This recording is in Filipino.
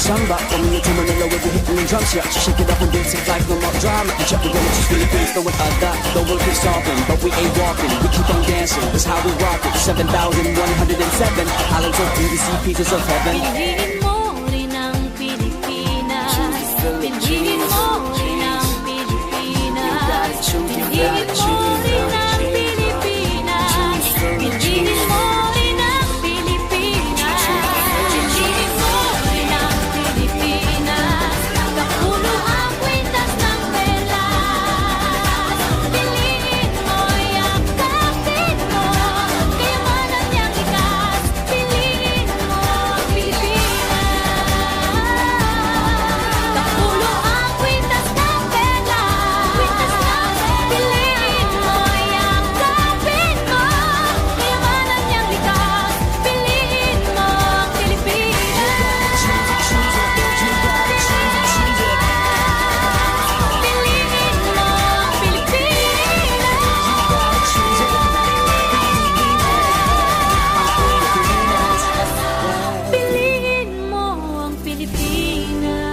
Samba, coming into Manila with the hitting and drums, yeah. Shake it up and dance it like no more drama. And check the village is Philippines, though with that, though we'll keep stomping, but we ain't walking. We keep on dancing, that's how we rock it. 7,107 islands of beauty, pieces of heaven. Piliin mo rin ang Pilipinas. Piliin mo rin ang Pilipinas. Piliin mo rin ang Pilipinas. Piliin mo rin ang Pilipinas. Piliin mo rin ang Pilipinas. Kapulo ang kwintas ng perlas. Piliin mo, yakapin mo, kayamanan niyang likas. Piliin mo ang Pilipinas. Kapulo ang kwintas ng perlas. Piliin mo, yakapin mo, kayamanan niyang likas. Piliin mo ang Pilipinas. Piliin mo ang Pilipinas. Piliin mo ang Pilipinas.